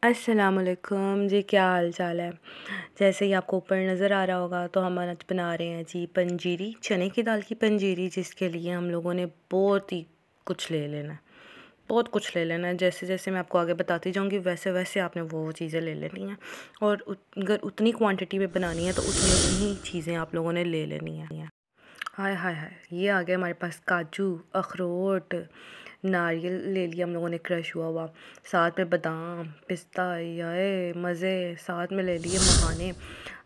अस्सलामुअलैकुम जी, क्या हाल चाल है। जैसे ही आपको ऊपर नज़र आ रहा होगा तो हम आज बना रहे हैं जी पंजीरी, चने की दाल की पंजीरी, जिसके लिए हम लोगों ने बहुत ही कुछ ले लेना है। बहुत कुछ ले लेना है। जैसे जैसे मैं आपको आगे बताती जाऊंगी वैसे वैसे आपने वो चीज़ें ले लेनी हैं। और अगर उतनी क्वांटिटी में बनानी है तो उतनी ही चीज़ें आप लोगों ने ले लेनी है। हाय हाय हाय, ये आ गया हमारे पास काजू, अखरोट, नारियल ले लिया हम लोगों ने क्रश हुआ हुआ, साथ में बादाम, पिस्ता, ये मज़े। साथ में ले लिए मखाने,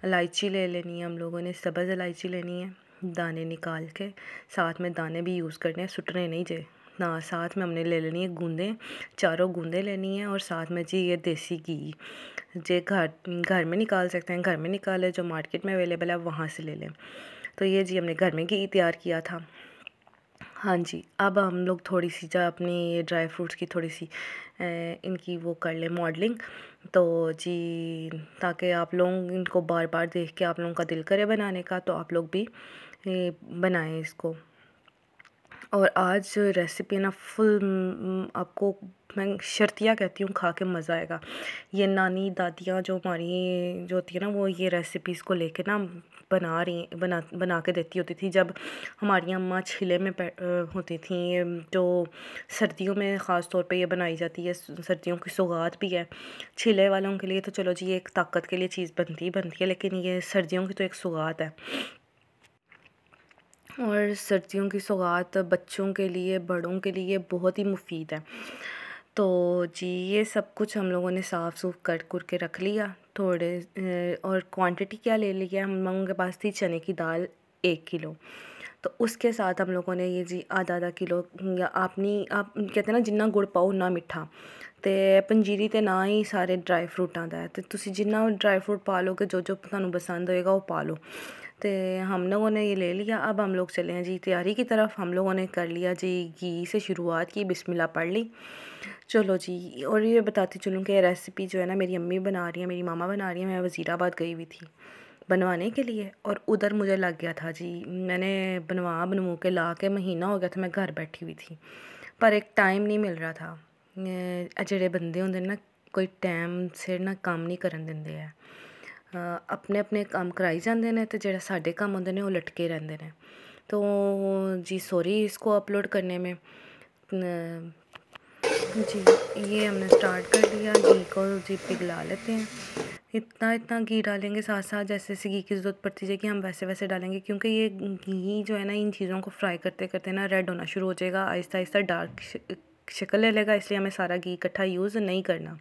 इलायची ले लेनी है हम लोगों ने, सब्ज़ इलायची लेनी है, दाने निकाल के। साथ में दाने भी यूज़ करने हैं, सुटने नहीं जे ना। साथ में हमने ले लेनी है गूंदें, चारों गूंदें लेनी है। और साथ में जी ये देसी घी, जे घर घर में निकाल सकते हैं घर में निकाले, जो मार्केट में अवेलेबल है वहाँ से ले लें। तो ये जी हमने घर में घी तैयार किया था। हाँ जी, अब हम लोग थोड़ी सी जो अपनी ड्राई फ्रूट्स की थोड़ी सी इनकी वो कर लें मॉडलिंग। तो जी ताकि आप लोग इनको बार बार देख के आप लोगों का दिल करे बनाने का, तो आप लोग भी बनाएं इसको। और आज रेसिपी ना फुल आपको मैं शर्तिया कहती हूँ, खा के मज़ा आएगा। ये नानी दादियाँ जो हमारी जो होती है ना, वो ये रेसिपीज़ को लेके ना बना के देती होती थी। जब हमारी अम्मा छिले में होती थी, जो सर्दियों में ख़ास तौर पे ये बनाई जाती है, सर्दियों की सौगात भी है। छिले वालों के लिए तो चलो जी एक ताकत के लिए चीज़ बनती है, लेकिन ये सर्दियों की तो एक सौगात है। और सर्दियों की सौगात बच्चों के लिए, बड़ों के लिए बहुत ही मुफीद है। तो जी ये सब कुछ हम लोगों ने साफ़ सूफ कर के रख लिया थोड़े। और क्वांटिटी क्या ले लिया, हम लोगों के पास थी चने की दाल 1 किलो। तो उसके साथ हम लोगों ने ये जी आधा आधा किलो, या आप कहते हैं ना जिन्ना गुड़ पाओ उन्ना मिठा। तो पंजीरी ते ना ही सारे ड्राई फ्रूट आता है, तो तुसी जिन्ना ड्राई फ्रूट पा लोगे, जो जो तुहानू पसंद होएगा वो पा लो। तो हम लोगों ने ये ले लिया। अब हम लोग चले हैं जी तैयारी की तरफ। हम लोगों ने कर लिया जी घी से शुरुआत की, बिस्मिल्लाह पढ़ ली। चलो जी, और ये बताती चलूँ कि रेसिपी जो है ना मेरी अम्मी बना रही है, मेरी मामा बना रही है। मैं वज़ीराबाद गई हुई थी बनवाने के लिए, और उधर मुझे लग गया था जी, मैंने बनवा के ला के महीना हो गया था मैं घर बैठी हुई थी, पर एक टाइम नहीं मिल रहा था। जेह्ड़े बंदे होंदे ना, कोई टाइम सिर ना काम नहीं करन दिंदे है। अपने अपने काम कराई जाते हैं, तो जेह्ड़ा साढ़े काम होंदे ने वो लटके रहते हैं। तो जी सॉरी इसको अपलोड करने में। जी ये हमने स्टार्ट कर दिया। घी को जी पिघला लेते हैं। इतना इतना घी डालेंगे, साथ साथ जैसे जैसे घी की ज़रूरत पड़ती जाएगी हम वैसे वैसे डालेंगे, क्योंकि ये घी जो है ना इन चीज़ों को फ्राई करते करते ना रेड होना शुरू हो जाएगा, आहिस्ता आहिस्ता डार्क शक्ल ले लेगा। इसलिए हमें सारा घी इकट्ठा यूज़ नहीं करना।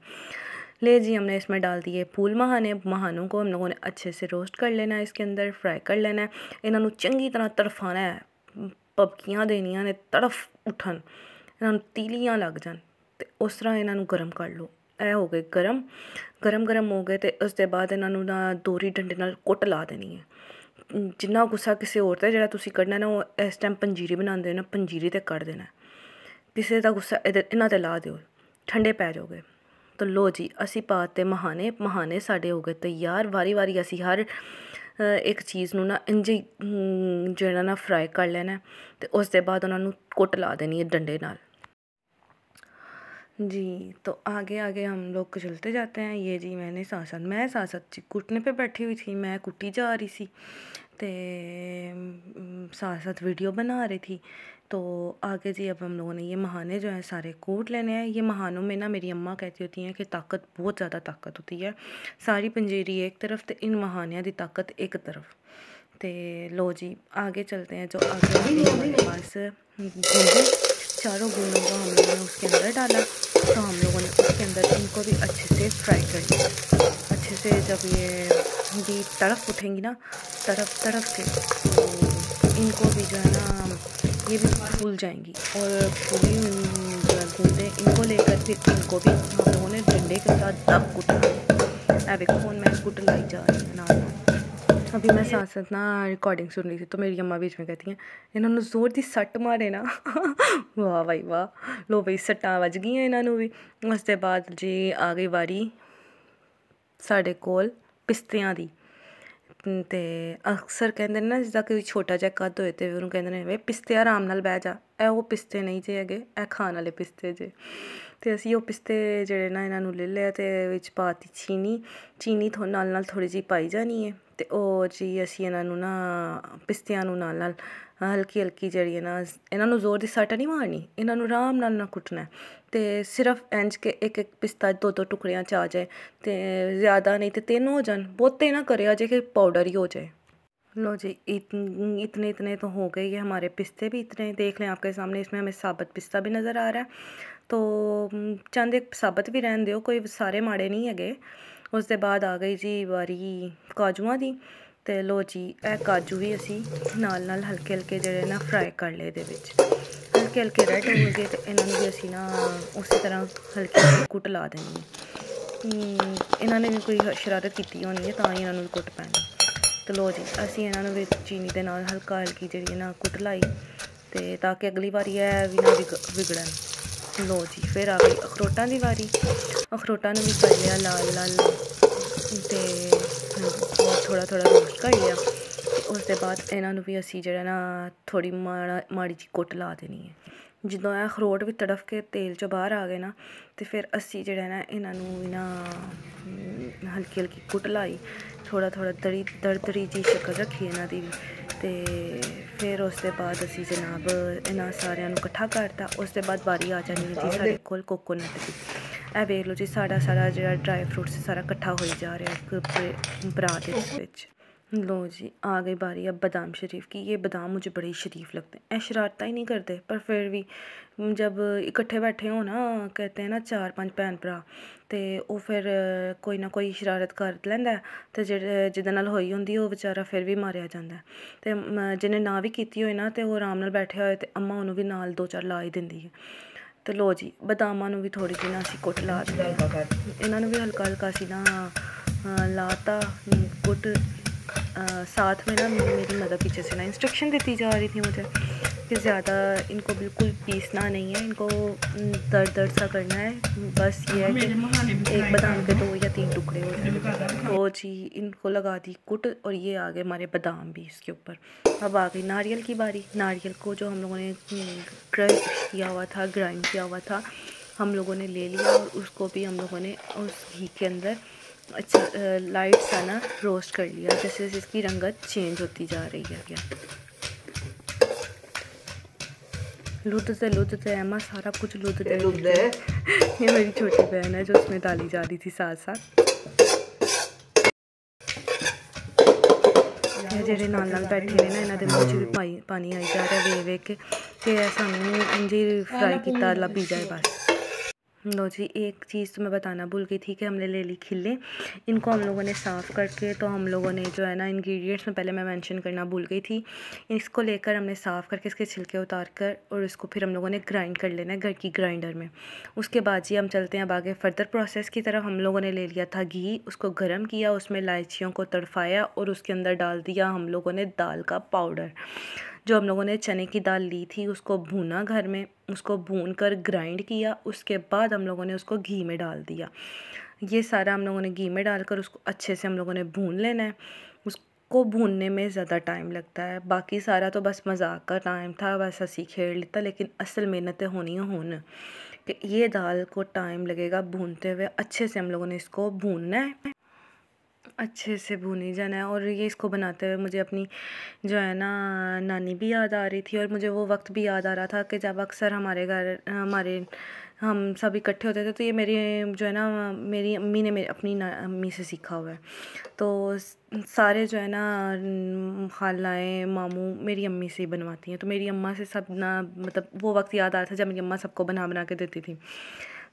ले जी हमने इसमें डाल दिए फूल मखाने। मखानों को हम लोगों ने अच्छे से रोस्ट कर लेना है, इसके अंदर फ्राई कर लेना है। इन्होंने चंगी तरह तड़फाना है, पबकियाँ देनियां ने, तड़फ उठन, इन्होंने तीलियाँ लग जान, तो उस तरह इन्हों गर्म कर लो। ए हो गए गरम गरम हो गए, तो उसके बाद इन्हों ना दोरी डंडे नाल कुट ला देनी है। जिन्ना गुस्सा किसी होर ते जेह्ड़ा तुसी कड्ढना ना, वो इस टाइम पंजीरी बनांदे हो ना, पंजीरी ते कड्ढ देना। किसी दा गुस्सा इन्हां ते ला दिओ, ठंडे पै जाओगे। तो लो जी असी पाते मखाने साढ़े हो गए तैयार। वारी वारी असी हर एक चीज़ नू ना इंज जेह्ड़ा ना फ्राई कर लेना है, ते उस दे बाद उन्हां नू कुट ला देनी है डंडे नाल। जी तो आगे आगे हम लोग चलते जाते हैं। ये जी मैं साथ साथ जी कुटने पे बैठी हुई थी, मैं कुटी जा रही सी, ते साथ साथ वीडियो बना रही थी। तो आगे जी अब हम लोगों ने ये मखाने जो हैं सारे कूट लेने हैं। ये मखानों में ना मेरी अम्मा कहती होती हैं कि ताकत, बहुत ज़्यादा ताकत होती है। सारी पंजीरी एक तरफ, तो इन मखानिया की ताकत एक तरफ। तो लो जी आगे चलते हैं। जो आगे आगे हमारे पास गूंदे, चारों गूंदों को हम लोगों ने उसके अंदर डाला। तो हम लोगों ने उसके अंदर इनको भी अच्छे से फ्राई कर लिया। अच्छे से जब ये भी तड़प उठेंगी ना, तड़प के, तो इनको भी जो है ना ये भी फूल जाएंगी। और फूली जो है गूंदे, इनको लेकर फिर इनको भी हम लोगों ने डंडे के साथ दब कुटना। देखो मैं कुट लाई जा रही हूँ ना। अभी मैं साथ साथ ना रिकॉर्डिंग सुन रही थी, तो मेरी अम्मा बीच में कहती हैं इन्होंने जोर दी सट मारे ना। वाह भाई वाह, लो भाई सट्टां वज गईयां इन्हों भी। उसके बाद जी आ गई वारी साढ़े कोल पिस्तियां दी। ते अक्सर कहते ना जिसका कोई छोटा जिहा कद होए, तो उन्होंने कहते हैं वे पिस्ते आराम नाल बह जा। ए वो पिस्ते नहीं जे हैगे, ए खाण वाले पिस्ते जे। ਤੇ ਅਸੀਂ ਉਹ ਪਿਸਤੇ ਜਿਹੜੇ ਨਾ ਇਹਨਾਂ ਨੂੰ ਲੈ ਲਿਆ ਤੇ ਵਿੱਚ ਪਾਤੀ ਚੀਨੀ ਨਾਲ ਥੋੜ੍ਹੀ ਜਿਹੀ ਪਾਈ ਜਾਣੀ ਹੈ ਤੇ ਉਹ ਜੀ ਅਸੀਂ ਇਹਨਾਂ ਨੂੰ ਨਾ ਪਿਸਤਿਆਂ ਨੂੰ ਨਾਲ ਹਲਕੀ ਜਿਹੜੀ ਹੈ ਨਾ ਇਹਨਾਂ ਨੂੰ ਜ਼ੋਰ ਦੀ ਸੱਟ ਨਹੀਂ ਮਾਰਨੀ, ਇਹਨਾਂ ਨੂੰ ਆਰਾਮ ਨਾਲ ਨਾ ਕੁੱਟਣਾ ਤੇ ਸਿਰਫ ਇੰਝ ਕੇ ਇੱਕ ਪਿਸਤਾ 2 ਟੁਕੜਿਆਂ 'ਚ ਆ ਜਾਏ ਤੇ ज़्यादा नहीं तो 3 हो जान, बहुते ना करे अजय कि पाउडर ही हो जाए। लो जी इतने तो हो गए, ये हमारे पिस्ते भी इतने देख लें आपके सामने। इसमें हमें साबुत पिस्ता भी नज़र आ रहा है तो चंद एक साबुत भी रहन दो, कोई सारे माड़े नहीं है। उसके बाद आ गई जी वारी काजुआं दी ते लो जी काजू भी असी नाल हल्के जिहड़े ना फ्राई कर ले दे विच हल्के रेड हो गए तो इन्होंने भी असी ना उसी तरह हल्की कुट ला देनी है। इन्होंने भी कोई शरारत की होनी है तो ही इन्होंने भी कुट पैनी। तो लो जी असी इन्होंने भी चीनी के नाल हल्की जी ना कुट लाई तो ताकि अगली बारी है भी ना विगड़न। लो जी फिर आ गई अखरोटा की वारी, अखरोटा भी कर लिया लाल तो थोड़ा रोस्ट कर लिया। उसके बाद इन्हों भी असी जो ना थोड़ी माड़ी जी कुट ला देनी है। ਜਦੋਂ ਇਹ ਅਖਰੋਟ ਵੀ ਤੜਫ ਕੇ ਤੇਲ 'ਚੋਂ ਬਾਹਰ ਆ ਗਏ ਨਾ ਤੇ ਫਿਰ ਅਸੀਂ ਜਿਹੜਾ ਨਾ ਇਹਨਾਂ ਨੂੰ ਨਾ ਹਲਕੀ ਕੁੱਟ ਲਾਈ, ਥੋੜਾ ਦਰਦਰੀ ਜੀ ਸ਼ਕਲ ਰੱਖੀ ਇਹਨਾਂ ਦੀ ਵੀ ਤੇ ਫਿਰ ਉਸ ਦੇ ਬਾਅਦ ਅਸੀਂ ਜਨਾਬ ਇਹਨਾਂ ਸਾਰਿਆਂ ਨੂੰ ਇਕੱਠਾ ਕਰਤਾ। ਉਸ ਦੇ ਬਾਅਦ ਵਾਰੀ ਆ ਜਾਣੀ ਜੀ ਸਾਡੇ ਕੋਲ ਕੋਕੋਨਟ ਦੀ। ਇਹ ਵੇਖ ਲਓ ਜੀ ਸਾਡਾ ਜਿਹੜਾ ਡਰਾਈ ਫਰੂਟਸ ਸਾਰਾ ਇਕੱਠਾ ਹੋਈ ਜਾ ਰਿਹਾ ਇੱਕ परात ਵਿੱਚ। लो जी आ गई बारी अब बादाम शरीफ की। ये बादाम मुझे बड़े शरीफ लगते हैं, ऐ शरारता ही नहीं करते पर फिर भी जब इकट्ठे बैठे हो ना कहते हैं ना 4-5 भैन भरा तो वो फिर कोई ना कोई शरारत कर लैंदा तो जिहदे नाल होई होंदी वो बेचारा फिर भी मारिया जाता है। तो जिन्हें ना भी कीती होए ना तो वो आराम नाल बैठे होए तो अम्मा उन्होंने भी नाल 2-4 ला ही दिंदी है। तो लो जी बादामां नूं भी थोड़ी जी ना असीं कुट ला दी, इन्होंने भी हल्का असीं ना लाता कुट। साथ में ना मेरी मदर पीछे से ना इंस्ट्रक्शन देती जा रही थी मुझे कि ज़्यादा इनको बिल्कुल पीसना नहीं है, इनको दर्द सा करना है, बस ये है कि एक बादाम के 2 या 3 टुकड़े हो जाए। तो जी इनको लगा दी कुट और ये आ गए हमारे बादाम भी इसके ऊपर। अब आ गई नारियल की बारी। नारियल को जो हम लोगों ने क्रश किया हुआ था, ग्राइंड किया हुआ था, हम लोगों ने ले लिया और उसको भी हम लोगों ने उस घी के अंदर अच्छा लाइट सा ना रोस्ट कर लिया, जैसे जैसे इसकी रंगत चेंज होती जा रही है। क्या लुदते अम्मा सारा कुछ लुदते ये मेरी छोटी बहन है जो उसमें डाली जा रही थी साथ साथ। जेडे नाल बैठे ने ना इन्हों के मुँह च भी पानी आई जा रहा वे के सानू इंज फ्राई किया लभी जाए बस। लो जी एक चीज़ तो मैं बताना भूल गई थी कि हमने ले ली खिल्ले। इनको हम लोगों ने साफ़ करके तो हम लोगों ने जो है ना इंग्रेडिएंट्स में पहले मैं मेंशन करना भूल गई थी। इसको लेकर हमने साफ़ करके इसके छिलके उतार कर और इसको फिर हम लोगों ने ग्राइंड कर लेना है घर की ग्राइंडर में। उसके बाद जी हम चलते हैं अब आगे फर्दर प्रोसेस की तरफ। हम लोगों ने ले लिया था घी, उसको गर्म किया, उसमें इलायचियों को तड़फाया और उसके अंदर डाल दिया हम लोगों ने दाल का पाउडर। जो हम लोगों ने चने की दाल ली थी उसको भूना घर में, उसको भून कर ग्राइंड किया। उसके बाद हम लोगों ने उसको घी में डाल दिया। ये सारा हम लोगों ने घी में डालकर उसको अच्छे से हम लोगों ने भून लेना है। उसको भूनने में ज़्यादा टाइम लगता है, बाकी सारा तो बस मजाक का टाइम था, बस असी खेल लेता। लेकिन असल मेहनत होनी है हुन कि ये दाल को टाइम लगेगा भूनते हुए। अच्छे से हम लोगों ने इसको भूनना है, अच्छे से भूनी जाना है। और ये इसको बनाते हुए मुझे अपनी जो है ना नानी भी याद आ रही थी और मुझे वो वक्त भी याद आ रहा था कि जब अक्सर हमारे घर हम सब इकट्ठे होते थे तो ये मेरी जो है ना मेरी अम्मी ने अपनी अम्मी से सीखा हुआ है। तो सारे जो है ना खालाएँ मामू मेरी अम्मी से ही बनवाती हैं। तो मेरी अम्मा से सब ना मतलब वो वक्त याद आ रहा था जब मेरी अम्मा सबको बना के देती थी।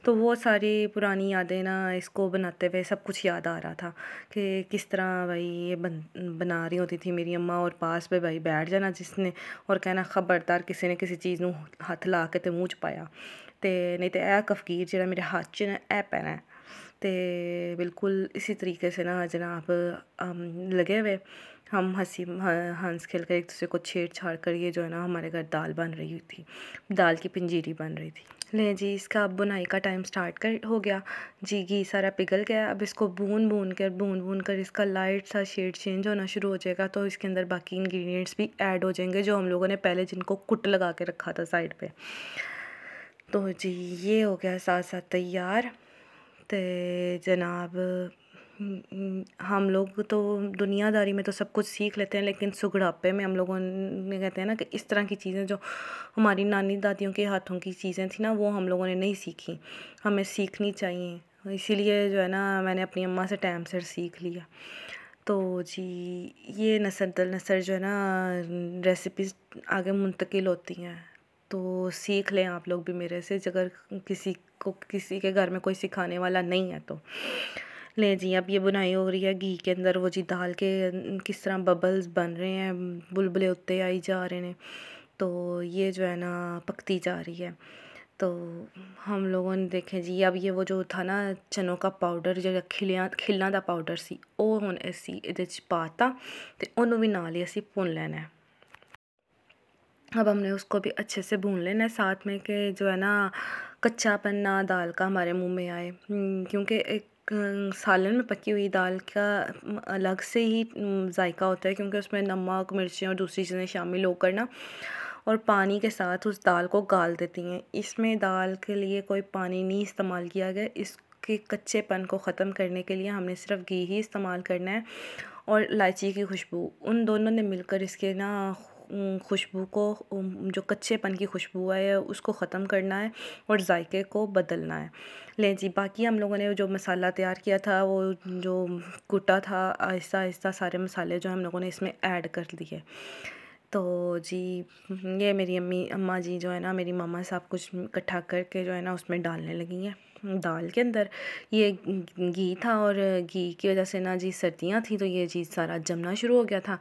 तो वो सारी पुरानी यादें ना इसको बनाते हुए सब कुछ याद आ रहा था कि किस तरह भाई ये बना रही होती थी मेरी अम्मा और पास पे भाई बैठ जाना जिसने और कहना खबरदार किसी ने किसी चीज़ नूं हथ ला के ते मूँह च पाया तो नहीं तो यह कफकीर जो मेरे हाथ च ना यह पैना है। तो बिल्कुल इसी तरीके से ना जनाब लगे हुए हम हंस खेल कर एक दूसरे को छेड़छाड़ कर ये जो है ना हमारे घर दाल बन रही थी, दाल की पंजीरी बन रही थी। ले जी इसका अब बुनाई का टाइम स्टार्ट हो गया जी। घी सारा पिघल गया। अब इसको भून कर इसका लाइट सा शेड चेंज होना शुरू हो जाएगा। तो इसके अंदर बाकी इंग्रेडिएंट्स भी ऐड हो जाएंगे जो हम लोगों ने पहले जिनको कुट लगा के रखा था साइड पे। तो जी ये हो गया साथ साथ तैयार। तो जनाब हम लोग तो दुनियादारी में तो सब कुछ सीख लेते हैं, लेकिन सुगड़ापे में हम लोगों ने कहते हैं ना कि इस तरह की चीज़ें जो हमारी नानी दादियों के हाथों की चीज़ें थी ना, वो हम लोगों ने नहीं सीखी, हमें सीखनी चाहिए। इसीलिए जो है ना मैंने अपनी अम्मा से टाइम से सीख लिया। तो जी ये नस्ल दर नस्ल जो है ना रेसिपीज़ आगे मुंतकिल होती हैं, तो सीख लें आप लोग भी मेरे से, अगर किसी के घर में कोई सिखाने वाला नहीं है तो। ले जी अब ये बुनाई हो रही है घी के अंदर, वो जी दाल के किस तरह बबल्स बन रहे हैं, बुलबुले उत्ते आई जा रहे हैं, तो ये जो है ना पकती जा रही है। तो हम लोगों ने देखे जी अब ये वो जो था ना चनों का पाउडर जो खिलना दा पाउडर सी, ਉਹ ਹੁਣ ਅਸੀਂ ਇਹਦੇ 'ਚ पाता तो ਉਹਨੂੰ भी नाल ही ਅਸੀਂ भून लेना है। अब हमने उसको भी अच्छे से भून लेना है, साथ में कि जो है ना कच्चापन ना दाल का हमारे मुंह में आए, क्योंकि एक सालन में पकी हुई दाल का अलग से ही जायका होता है, क्योंकि उसमें नमक मिर्चें और दूसरी चीज़ें शामिल होकर ना और पानी के साथ उस दाल को गाल देती हैं। इसमें दाल के लिए कोई पानी नहीं इस्तेमाल किया गया, इसके कच्चेपन को ख़त्म करने के लिए हमने सिर्फ घी ही इस्तेमाल करना है और इलायची की खुशबू, उन दोनों ने मिलकर इसके ना खुशबू को, जो कच्चेपन की खुशबू है उसको ख़त्म करना है और जायके को बदलना है। लें जी बाकी हम लोगों ने जो मसाला तैयार किया था, वो जो कूटा था, आहिस्ता आहिस्ता सारे मसाले जो हम लोगों ने इसमें ऐड कर दिए। तो जी ये मेरी अम्मा जी जो है ना, मेरी मामा साहब कुछ इकट्ठा करके जो है ना उसमें डालने लगी हैं दाल के अंदर। ये घी था और घी की वजह से ना जी सर्दियाँ थी, तो ये चीज़ सारा जमना शुरू हो गया था।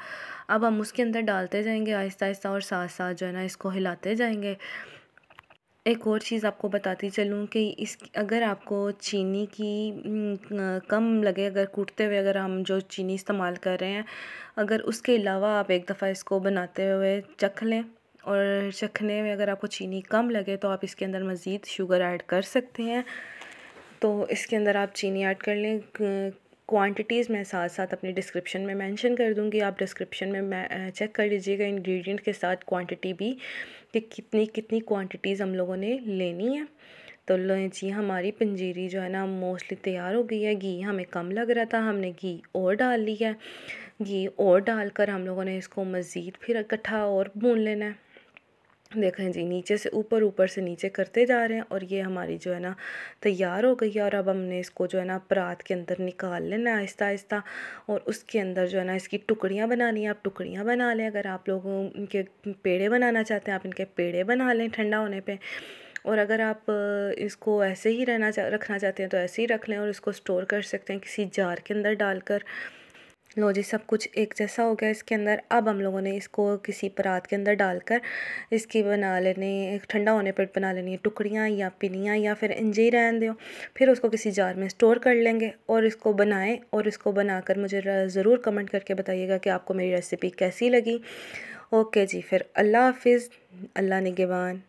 अब हम उसके अंदर डालते जाएंगे आहिस्ता आहिस्ता और साथ साथ जो है ना इसको हिलाते जाएंगे। एक और चीज़ आपको बताती चलूँ कि इस अगर आपको चीनी की कम लगे, अगर कूटते हुए अगर हम जो चीनी इस्तेमाल कर रहे हैं, अगर उसके अलावा आप एक दफ़ा इसको बनाते हुए चख लें और चखने में अगर आपको चीनी कम लगे तो आप इसके अंदर मज़ीद शुगर ऐड कर सकते हैं। तो इसके अंदर आप चीनी ऐड कर लें। क्वांटिटीज़ मैं साथ साथ अपनी डिस्क्रिप्शन में मेंशन कर दूँगी, आप डिस्क्रिप्शन में मैं चेक कर लीजिएगा इंग्रेडिएंट के साथ क्वांटिटी भी, कि कितनी कितनी क्वांटिटीज़ हम लोगों ने लेनी है। तो लो जी हमारी पंजीरी जो है ना मोस्टली तैयार हो गई है। घी हमें कम लग रहा था, हमने घी और डाल लिया है। घी और डालकर हम लोगों ने इसको मज़ीद फिर इकट्ठा और भून लेना है। देखें जी नीचे से ऊपर, ऊपर से नीचे करते जा रहे हैं और ये हमारी जो है ना तैयार हो गई है। और अब हमने इसको जो है ना परात के अंदर निकाल लेना है आहिस्ता आहिस्ता, और उसके अंदर जो है ना इसकी टुकड़ियाँ बनानी है। आप टुकड़ियाँ बना लें, अगर आप लोग इनके पेड़े बनाना चाहते हैं आप इनके पेड़े बना लें ठंडा होने पे, और अगर आप इसको ऐसे ही रखना चाहते हैं तो ऐसे ही रख लें और इसको स्टोर कर सकते हैं किसी जार के अंदर डालकर। लो जी सब कुछ एक जैसा हो गया इसके अंदर। अब हम लोगों ने इसको किसी परात के अंदर डालकर इसकी बना लेने, ठंडा होने पर बना लेनी है टुकड़ियाँ या पिनियाँ, या फिर इंजे ही रहने दो, फिर उसको किसी जार में स्टोर कर लेंगे और इसको बनाएं। और इसको बनाकर मुझे ज़रूर कमेंट करके बताइएगा कि आपको मेरी रेसिपी कैसी लगी। ओके जी, फिर अल्लाह हाफिज़, अल्लाह निगहबान।